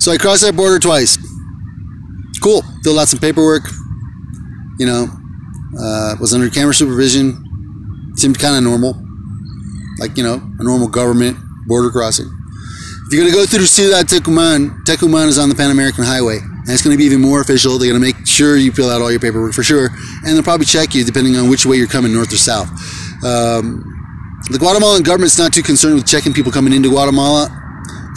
So I crossed that border twice. Cool. Filled out some paperwork. You know, was under camera supervision. Seemed kind of normal. Like, you know, a normal government border crossing. If you're going to go through Ciudad Tecuman, Tecuman is on the Pan American Highway. And it's going to be even more official. They're going to make sure you fill out all your paperwork for sure. And they'll probably check you depending on which way you're coming, north or south. The Guatemalan government's not too concerned with checking people coming into Guatemala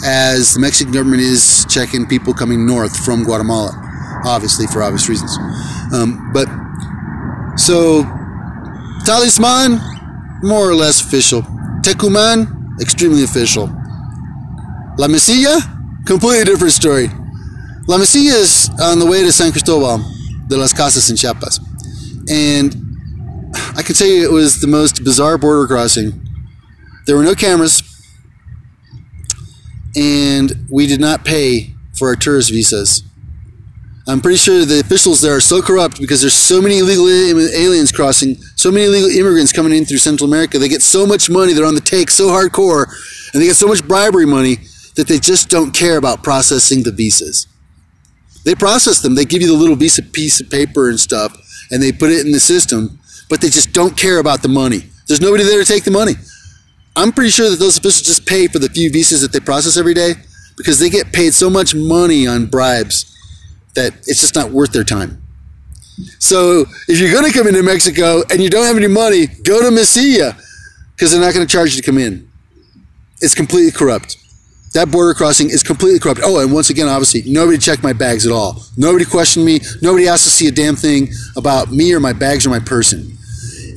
as the Mexican government is checking people coming north from Guatemala, obviously, for obvious reasons. So, Talisman, more or less official. Tecuman, extremely official. La Mesilla, completely different story. La Mesilla is on the way to San Cristobal de las Casas in Chiapas. And I can tell you it was the most bizarre border crossing. There were no cameras, and we did not pay for our tourist visas. I'm pretty sure the officials there are so corrupt because there's so many illegal aliens crossing, so many illegal immigrants coming in through Central America. They get so much money, they're on the take so hardcore, and they get so much bribery money that they just don't care about processing the visas. They process them. They give you the little piece of paper and stuff, and they put it in the system, but they just don't care about the money. There's nobody there to take the money. I'm pretty sure that those officials just pay for the few visas that they process every day because they get paid so much money on bribes that it's just not worth their time. So if you're going to come into Mexico and you don't have any money, go to Mesilla because they're not going to charge you to come in. It's completely corrupt. That border crossing is completely corrupt. Oh, and once again, obviously, nobody checked my bags at all. Nobody questioned me. Nobody asked to see a damn thing about me or my bags or my person.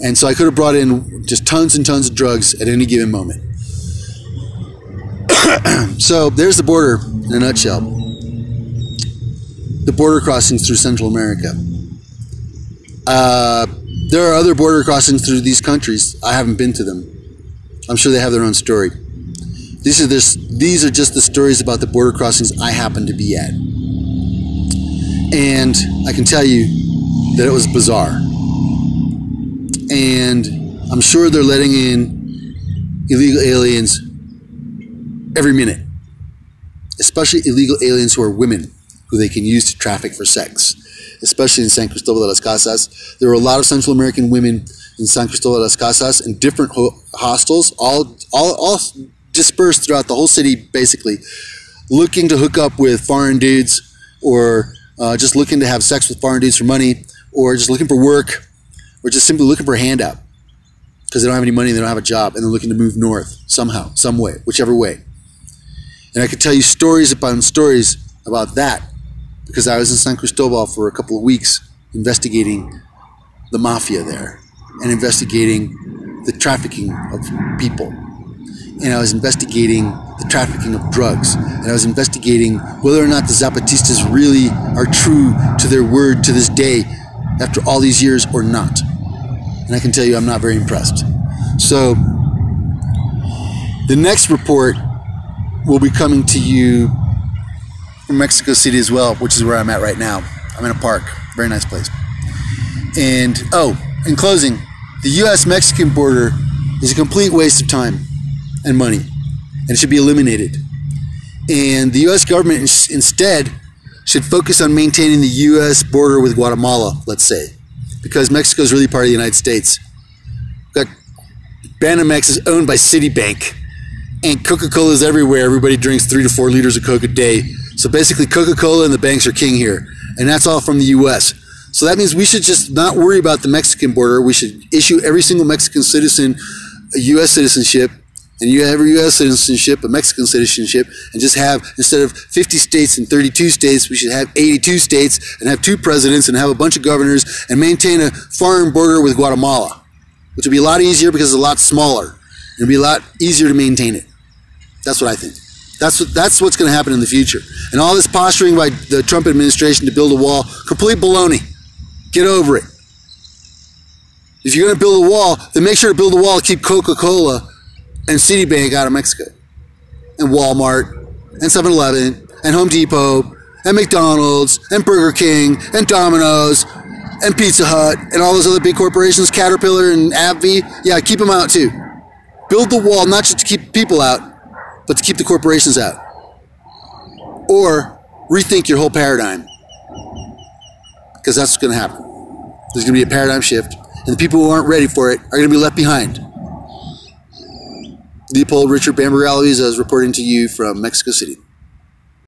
And so I could have brought in just tons and tons of drugs at any given moment. So there's the border in a nutshell. The border crossings through Central America. There are other border crossings through these countries. I haven't been to them. I'm sure they have their own story. These are just the stories about the border crossings I happen to be at. And I can tell you that it was bizarre. And I'm sure they're letting in illegal aliens every minute. Especially illegal aliens who are women, who they can use to traffic for sex. Especially in San Cristobal de las Casas. There were a lot of Central American women in San Cristobal de las Casas in different hostels, all dispersed throughout the whole city, basically, looking to hook up with foreign dudes, or just looking to have sex with foreign dudes for money, or just looking for work, or just simply looking for a handout because they don't have any money, they don't have a job, and they're looking to move north somehow, some way, whichever way. And I could tell you stories upon stories about that because I was in San Cristobal for a couple of weeks investigating the mafia there and investigating the trafficking of people. And I was investigating the trafficking of drugs. And I was investigating whether or not the Zapatistas really are true to their word to this day after all these years or not. And I can tell you I'm not very impressed. So the next report will be coming to you from Mexico City as well, which is where I'm at right now. I'm in a park. Very nice place. And, oh, in closing, the U.S.-Mexican border is a complete waste of time and money, and it should be eliminated. And the U.S. government instead should focus on maintaining the U.S. border with Guatemala, let's say, because Mexico is really part of the United States. We've got Banamex is owned by Citibank, and Coca-Cola is everywhere. Everybody drinks 3 to 4 liters of Coke a day. So basically, Coca-Cola and the banks are king here, and that's all from the U.S. So that means we should just not worry about the Mexican border. We should issue every single Mexican citizen a U.S. citizenship, and you have a U.S. citizenship, a Mexican citizenship, and just have, instead of 50 states and 32 states, we should have 82 states and have 2 presidents and have a bunch of governors and maintain a foreign border with Guatemala, which would be a lot easier because it's a lot smaller. It would be a lot easier to maintain it. That's what I think. That's what's going to happen in the future. And all this posturing by the Trump administration to build a wall, complete baloney. Get over it. If you're going to build a wall, then make sure to build a wall to keep Coca-Cola and Citibank out of Mexico, and Walmart, and 7-Eleven, and Home Depot, and McDonald's, and Burger King, and Domino's, and Pizza Hut, and all those other big corporations, Caterpillar and AbbVie. Yeah, keep them out too. Build the wall not just to keep people out, but to keep the corporations out. Or rethink your whole paradigm, because that's what's going to happen. There's going to be a paradigm shift, and the people who aren't ready for it are going to be left behind. Leopold Richard Bamber Aloysius is reporting to you from Mexico City.